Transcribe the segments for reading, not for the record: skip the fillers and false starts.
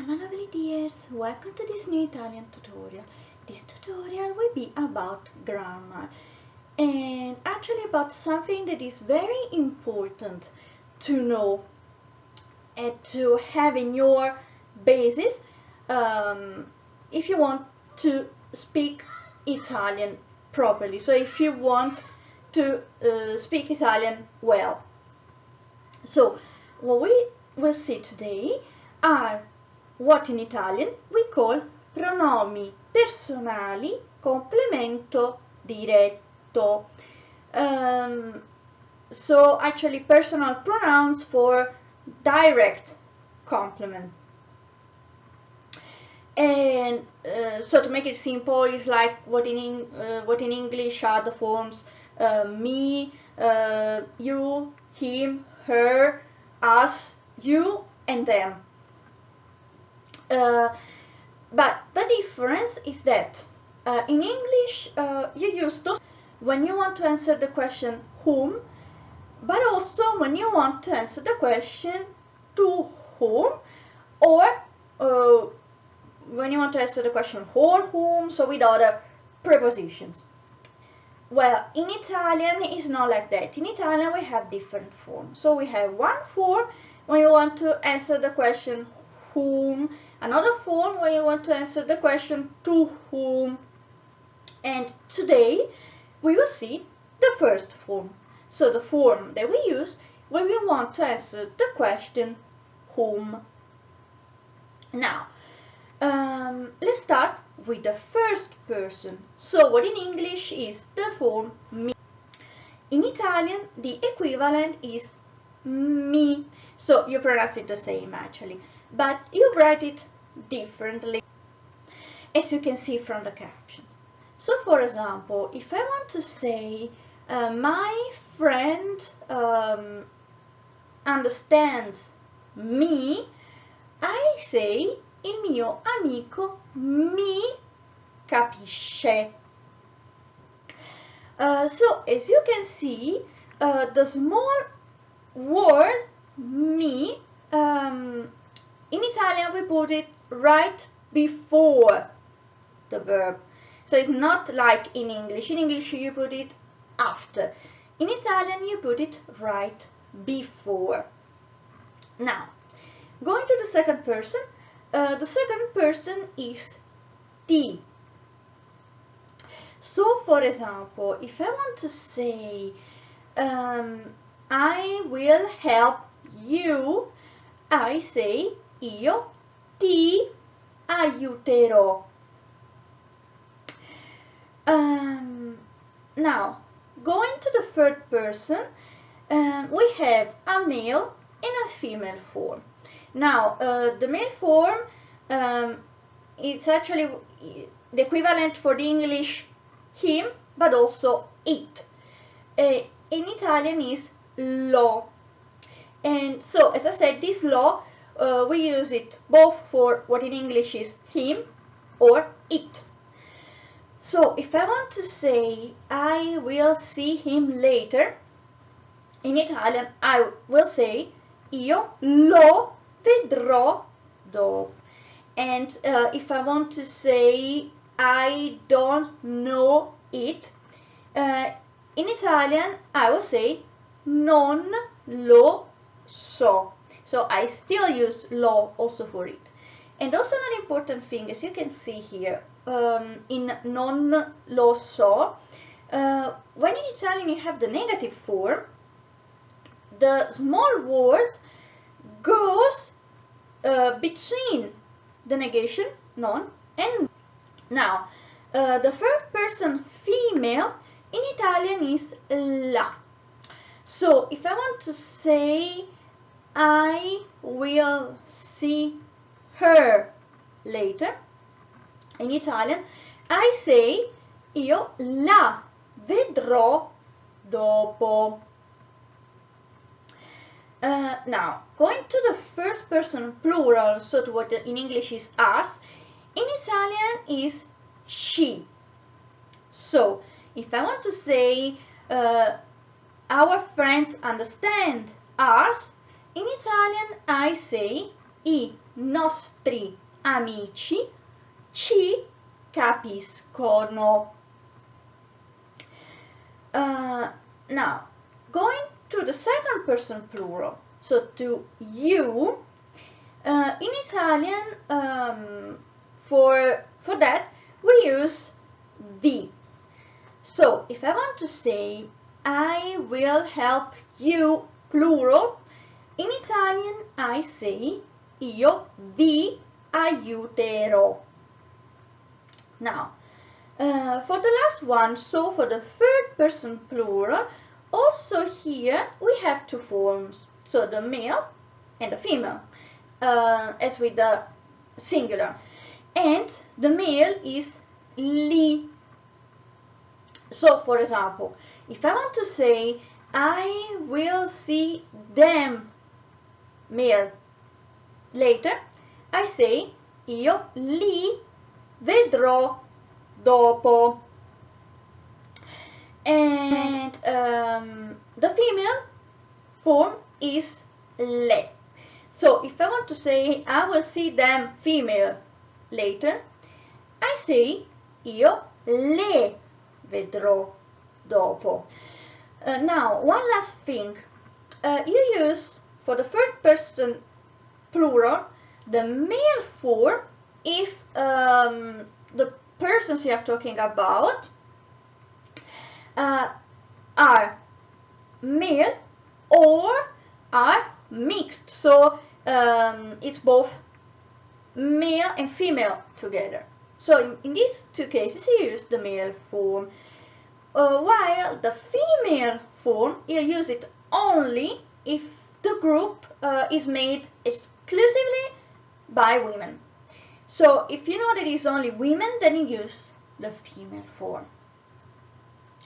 my lovely dears, welcome to this new Italian tutorial. This tutorial will be about grammar and actually about something that is very important to know and to have in your basis if you want to speak Italian properly. So if you want to speak Italian well. So what we will see today are what in Italian we call pronomi personali complemento diretto. So actually personal pronouns for direct complement. And so to make it simple, it's like what in English are the forms me, you, him, her, us, you, and them. But the difference is that in English you use those when you want to answer the question whom, but also when you want to answer the question to whom, or when you want to answer the question for whom, so with other prepositions. Well, in Italian it's not like that. In Italian we have different forms. So we have one form when you want to answer the question whom, another form when you want to answer the question to whom, and today we will see the first form. So the form that we use when we want to answer the question whom. Now, let's start with the first person. So what in English is the form me. In Italian, the equivalent is mi. So you pronounce it the same actually, but you write it differently, as you can see from the captions. So for example, if I want to say my friend understands me, I say il mio amico mi capisce. So as you can see, the small word mi, in Italian we put it right before the verb. So it's not like in English. In English you put it after. In Italian you put it right before. Now, going to the second person, the second person is ti. So for example, if I want to say I will help you, I say io ti aiuterò. Now, going to the third person, we have a male and a female form. Now, the male form, it's actually the equivalent for the English him, but also it. In Italian is lo. And so, as I said, this lo, we use it both for what in English is him or it. So, if I want to say I will see him later, in Italian I will say io lo vedrò dopo. And if I want to say I don't know it, in Italian I will say non lo so. So I still use lo also for it. And also an important thing, as you can see here, in non lo so, when in Italian you have the negative form, the small words goes between the negation non and. Now, the third person female in Italian is la. So if I want to say I will see her later, in Italian I say io la vedrò dopo. Now, going to the first person plural, so to what in English is us, in Italian is ci. So, if I want to say our friends understand us, in Italian I say i nostri amici ci capiscono. Now, going to the second person plural, so to you, in Italian, for that we use vi. So if I want to say I will help you, plural, in Italian I say io vi aiuterò. Now, for the last one, so for the third person plural, also here we have two forms, so the male and the female, as with the singular. And the male is li. So, for example, if I want to say I will see them, male, later, I say io li vedrò dopo. And the female form is le. So if I want to say I will see them, female, later, I say io le vedrò dopo. Now, one last thing. You use, for the third person plural, the male form if the persons you are talking about are male or are mixed. So it's both male and female together. So in these two cases you use the male form, while the female form you use it only if the group is made exclusively by women. So if you know that it's only women, then you use the female form.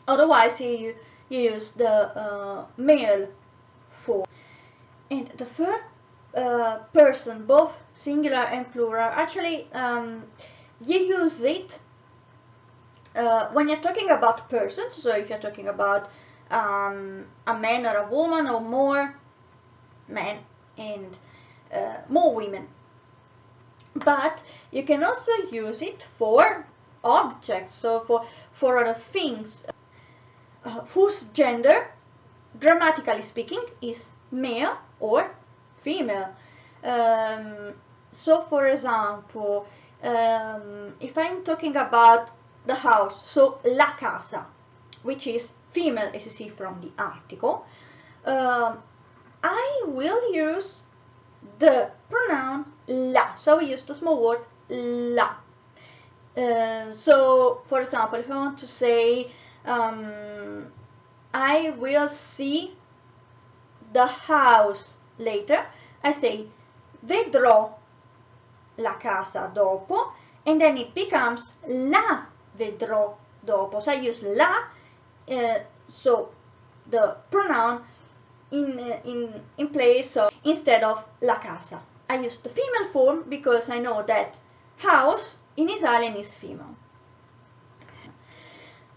Otherwise you use the male form. And the third person, both singular and plural, actually you use it when you're talking about persons. So if you're talking about a man or a woman, or more men and more women. But you can also use it for objects, so for other things whose gender, grammatically speaking, is male or female. So for example, if I'm talking about the house, so la casa, which is female, as you see from the article, I will use the pronoun la. So we use the small word la. So for example, if I want to say I will see the house later, I say vedrò la casa dopo, and then it becomes la vedrò dopo. So I use la, so the pronoun in place of, instead of la casa. I use the female form because I know that house in Italian is female.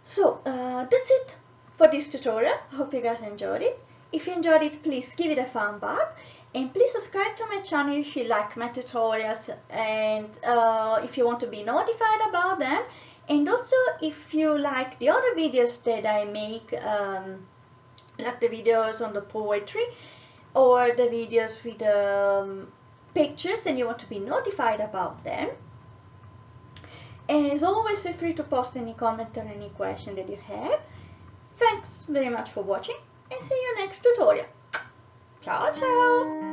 So that's it for this tutorial. I hope you guys enjoyed it. If you enjoyed it, please give it a thumb up, and please subscribe to my channel if you like my tutorials, and if you want to be notified about them. And also, if you like the other videos that I make, like the videos on the poetry or the videos with pictures, and you want to be notified about them, and as always, feel free to post any comment or any question that you have. Thanks very much for watching, and see you next tutorial. Ciao ciao!